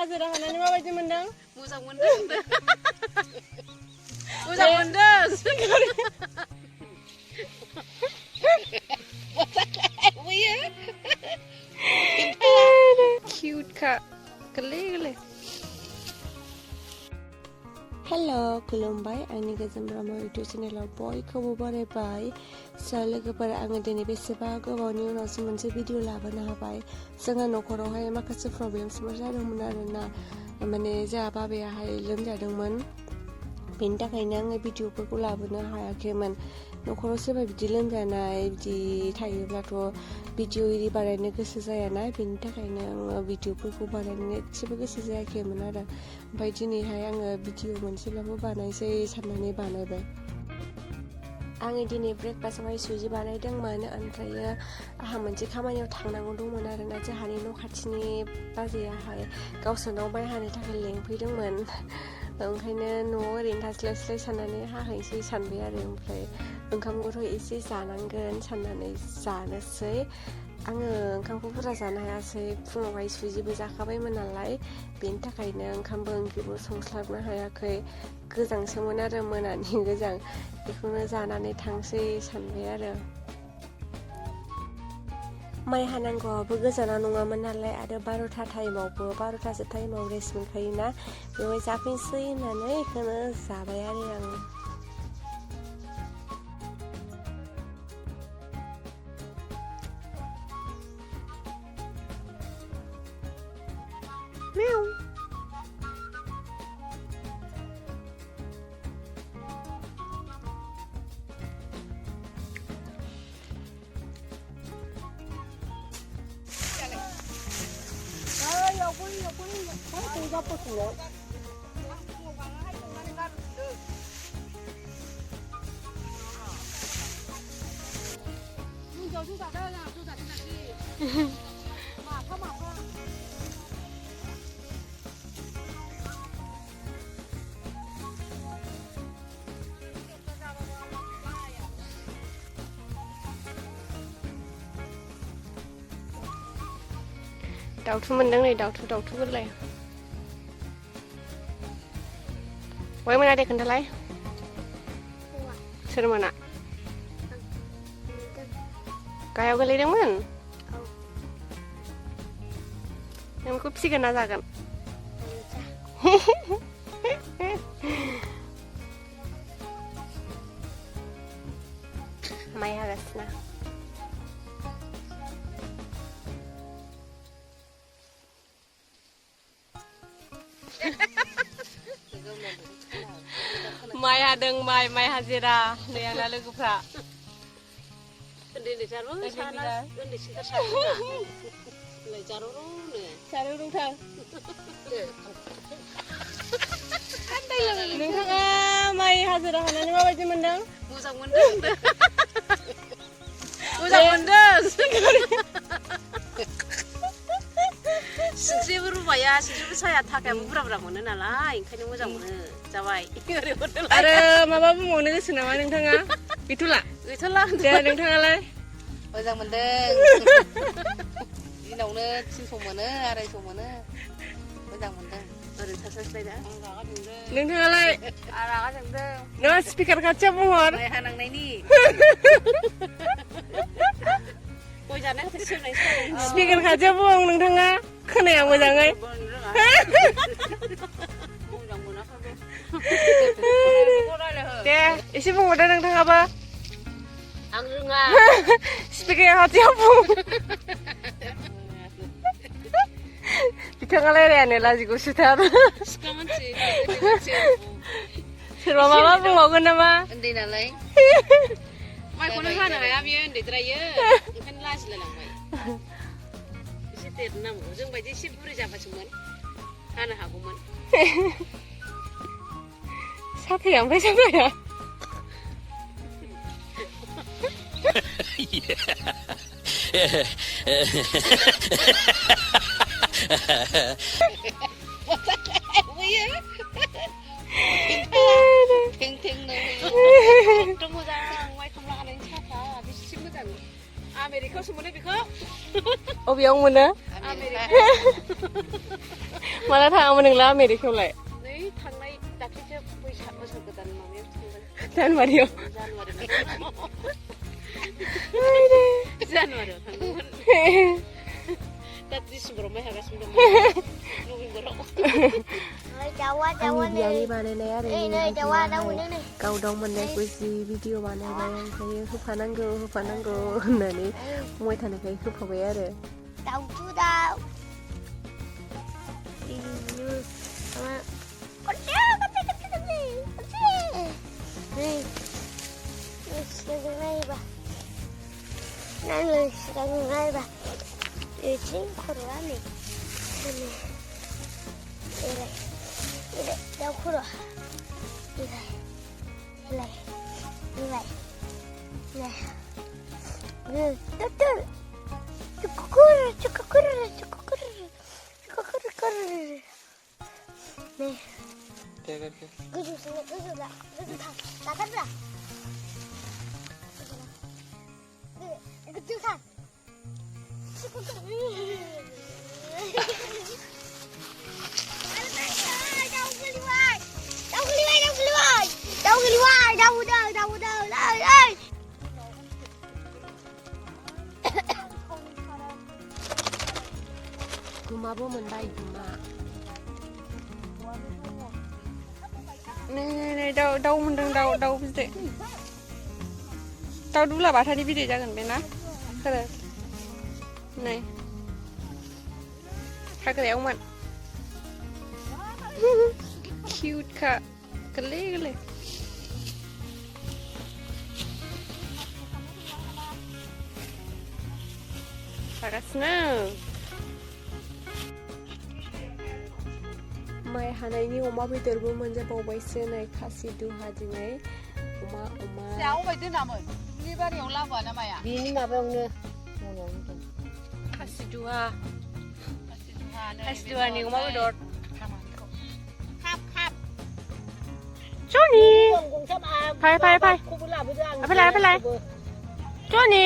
Hajira haनानै माबायदि मोनदों? मोजां मोनदों। मोजां मोनदों। Cute ka. Goरलै. Hello, खुलुमबाय आंनि गोजोन ब्रह्म इउटिउब चेनेलाव बयखौबो बरायबाय। लोगोफोर आङो दिनै बेसेबा गोबावनि उनावसो मोनसे भिडिअ लाबोनो हाबाय। जोंहा न'खरावहाय माखासे प्रब्लेम्सफोर जादोंमोन आरोना। माने जोंहा बाबायाहाय लोमजादोंमोन। बेनि थाखायनो आङो भिडिअफोरखौ लाबोनो हायाखैमोन। न'खराव सोरबा बिदि लोमजानाय बिदि थायोब्लाथ' भिडिअ एरि बानायनो गोसो जायाना, बेनि थाखायनो आङो भिडिअफोरखौ बानायनो एसेबो गोसो जायाखैमोन आरो। ओमफ्राय दिनैहाय आङो भिडिअ मोनसेब्लाबो बानायसै साननानै बानायबाय। आङो दिनै ब्रेकफास्टआवहाय सुजि बानायदोंमोन, ओमफ्रायो आंहा मोनसे खामानियाव थांनांगौ दंमोन आरोना। जोंहानि न' खाथिनि बाजैयाहाय गावसोरनाव माइ हानो थाखाय लेंफैदोंमोन। ओंखायनो न'आव ओरैनो थास्लायस्लाय साननानै हाहैसै सानबाय आरो। ओमफ्राय ओंखामखौथ' एसे जानांगोन साननानै जानोसै। आङो ओंखामखौ बुरजा जानो हायासै, फुङावहाय सुजिबो जाखाबायमोन नालाय, बेनि थाखायनो ओंखामबो ओंख्रिबो संस्लाबनो हायाखै। गोजांसोमोन आरो, मोनानि गोजां, बेखौनो जानानै थांसै सानबाय आरो। माइ हानांगौआबो गोजाना नङामोन नालाय, आरो 12थासो टाइमाव रेस्ट मोनखायोना, बेवहाय जाफैनोसै होननानै बेखौनो जाबाय आरो आं। दाउथु मोनदों नै, दाउथु गोरलै। बहाय मोना दे खोन्थालाय। सोर मोना? गाहायाव गोलैदोंमोन? नों बेखौ फिसिगोन ना जागोन? माइ हागासिनो। माइ हादों, माइ हाजिरा नै आंना लोगोफ्रा। नोंथाङा माइ हाजिरा हानानै माबायदि मोनदों? मोजां मोनदों। मोजां मोनदों। सिंख्रिबो रुबाया, सिंख्रिबो साया, थाखायाबो बुरजा मोनो नालाय, ओंखायनो मोजां मोनो। जाबाय। आरो माबा बुंबावनो गोसो नामा नोंथाङा? गैथ'ला दे, नोंथाङालाय? मोजां मोनदों। दिनावनो 300 मोनो, 250 मोनो, मोजां मोनदों। ओरैनो थास्लायस्लाय दा। नोंथाङालाय? आं रागा जोंदों। नों स्पिकार खाथियाव बुंहर। माइ हानांनायनि। स्पिकार खाथियाव बुं नोंथाङा, खोनाया मोजाङै। दे एसे बुंहरदो नोंथाङाबो। आं रोङा। स्पिकार खाथियाव बुं। बिथाङा रायलायानो, लाजिगौसोथार। सोरबा माबा बुंबावगोन नामा? उन्दै नालाय। माइखौनो हानो हाया, बियो उन्दैद्रायो, ओंखायनो लाजिलायलांबाय। एसे देरनो नांगौ, जोंबायदि एसे बुरै जाबासोमोन हानो हागौमोन। साफाया ओमफ्राय साफाया। आमेरिकायावसो मोनो बेखौ। अबेयाव मोनो? माला थाङा नोंला आमेरिकायावलाय नै थांनाय दाख्लैसो बोसोर गोदान माबायाव थांदों जानुवारियाव जानुवारियाव थांदोंमोन दा डिसेम्बराव माइ हागासिनो दं नभेम्बराव आंनि बियानि बानायनाय आरो गाव दाउ मोननायखौ जि भिडिअ बानायबाय ओमफ्राय होफानांगौ होननानै बुंबाय थानायखाय होफाबाय आरो दाउजु दाउ नायबा 이친 코로라네. 이래, 나 코로. 이래. 뚜뚜. cukukur. 네. 그주 다 나간다. 그주 다. गुमाबो मोनबाय गुमा नै दाउ मोनदों दाउ बिदै दाउ दुला बाथानि बिदै जागोन बे ना नै हाग्रायावमोन किउटखा गोरलै जागासिनो माइ हानायनि अमा बेदरबो मोनजाबावबायसो नै खासिदुहा दिनै अमा जावबाय दोनामोन दुब्लि बारियाव लाबोआना माया बिनि माबायावनो खासिदुहानि अमा बेदर खाब जनि गंथाम फै खौबो लाबोदो आं फैलाय जनि